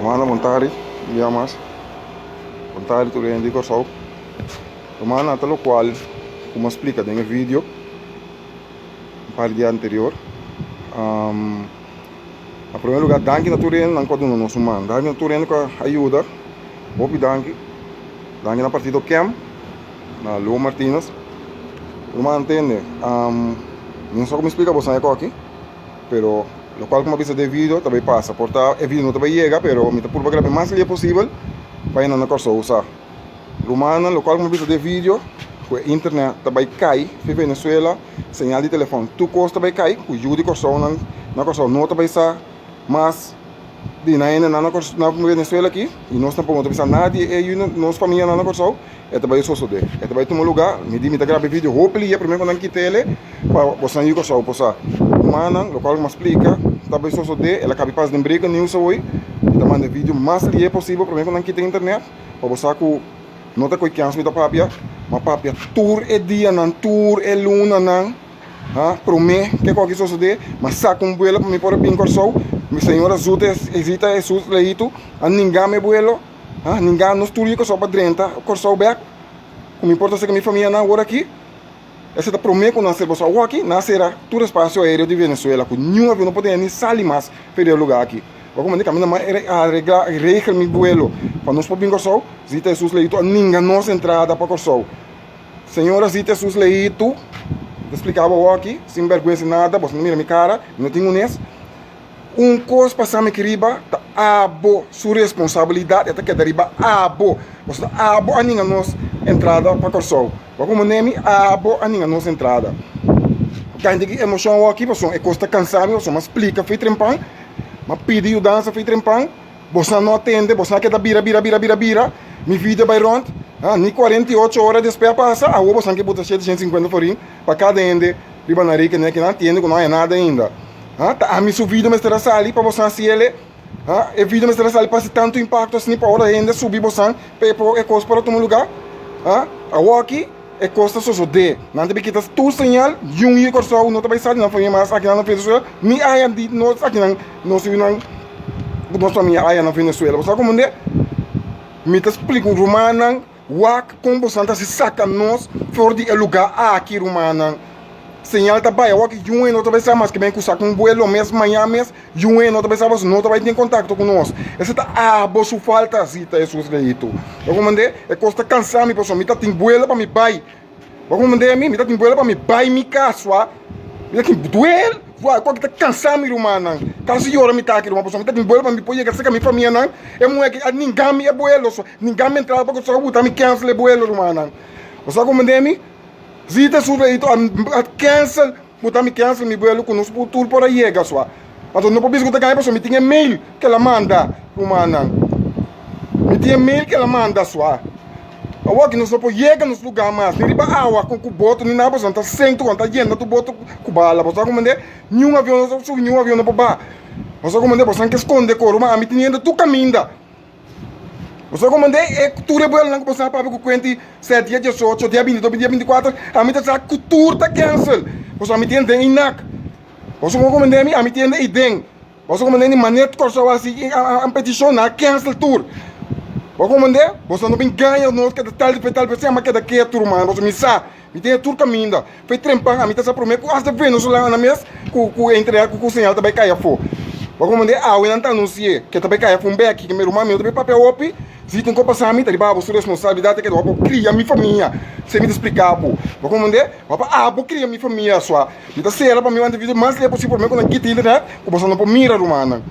Manda vontade, dia mais. Vontade tu rendi com sol. Tomando até o qual, como explica em vídeo, um par de dias anterior. Em primeiro lugar, danke na tu rendi, não pode nosso mano. Danke na tu rendi com ajuda. Bobi danke. Danke na partido Cam, na Leo Martínez. Não entende? Não só como explica você aqui, pero lo cual como avisa de vídeo também passa. Porta é vídeo não também chega, pero me tá por bagar mais ali possível para não correr usar. Romana, lo cual como avisa de vídeo, o internet também cai, em Venezuela, sinal de telefone, tu costa também cai, o judi correr não correr não também sa, mas de na Venezuela aqui e nós não podemos pensar nada e nossa família não correr, é também só de, é também tomar lugar, me tá grave vídeo, hopefully é primeiro quando aqui tele, para você ir correr, possa. Mana, lo qual me explica, talvez só de, ela cabe paz de emprego news hoje, tá mandando vídeo mais ali é possível, para mim quando aqui tem internet, para você que não tá com que me da papia, mas papia tour é dia não, tour é luna não, para mim que qualquer só de, mas saca vuelo para mim por bem corso, minha senhora ajuda exita Jesus leito, a ninguém me vuelo, ninguém nos turistas só para drenta, corso back, como importa se que minha família não agora aqui. Essa é a promessa que nós temos aqui, nascerá todo o espaço aéreo de Venezuela, que nenhum avião não pode nem sair mais para o lugar aqui. Vou comandar caminho mais arreglar meu vuelo, para nós podermos correr, zita Jesus leito, ninguém nossa entrada para correr. Senhora, zita Jesus leito, explicava aqui, sem vergonha nada, você não mira minha cara, não tenho nesse. Coisa para me queriba, abo sua responsabilidade, até que deriva abo, você abo a ninguém nossa entrada para correr. Como nome, a ninguém nossa entrada. Quando que emoção aqui, você é costa cansado, você me explica, fez trempão, mas pediu dança, fez trempão, você não atende, você quer bira, minha vida vai rond, nem 48 horas de espera passa, a rua você quer botar 750 forinhos, para cada ende, riba na rica, que não atende, que não é nada ainda. A minha subida me estará ali para você assim ele, e vida me estará ali para tanto impacto assim para hora ainda subir você, para coisa para outro lugar, a aqui é costa só de, não tem que tu señal, e corso não vai sair na família mas aqui na Venezuela, me aí de nós aqui não se não nós família aí na Venezuela, você como é? Me te explico romana, wak como você se saca nós fora de lugar aqui romana. Señal tá bem, wak e não vai sair mais que bem que saca vuelo mesmo manhã mesmo, e não vai sair não vai ter contato com nós. Essa tá boa falta assim tá isso leito. Eu comandei, é costa cansar me pessoal, me tá tem vuelo para me pai. Eu comandei me tá tem vuelo para me pai me casa, me tá tem duelo, vai, qual que tá cansar me romana. Caso senhora me tá aqui uma pessoa, me tá tem vuelo para me pôr que seca minha família não. É moleque, ninguém me é vuelo, ninguém me entrar para só botar me cancel vuelo romana. Você comandei me zita sujeito a cancel, botar me cancel me vuelo com nos futuro por aí é só. Mas não pode escutar que a pessoa me tem e-mail que ela manda romana. Me tem e-mail que ela manda só. Agora que não só pode chegar nos lugares mais, nem riba água com o boto, nem nada, você tá sento, tá indo, tu boto com bala, você comandei, nenhum avião não sube, nenhum avião não pode. Você comandei, você que esconde coro, mas me tem ainda tu caminha. Você comandei, é tu rebuelo não você para com 27 dia 18, dia 22, dia 24, a mim tá cultura tá cancel. Você me tem inac. Você comandei, a mim tem idem. Você comandei de maneira de corso assim, a petição na cancel tour. Você comandei, você não vem ganha não que tal você mas que daqui é turma, você me sabe. Me tem tour caminho. Foi trempar, a mim tá prometo, hasta Venezuela na mês, com entre com o sinal também caia fo. Você comandei, eu não anunciei que também caia fo aqui que meu irmão meu também papel op. Se tem que passar a mim, tá ligado? Sua responsabilidade que eu vou criar minha família. Você me explicar, pô. Vou comandar, vou criar minha família só. Então, se era para mim, antes de vídeo, mais é possível, quando aqui tem internet, você não pode mirar, romana.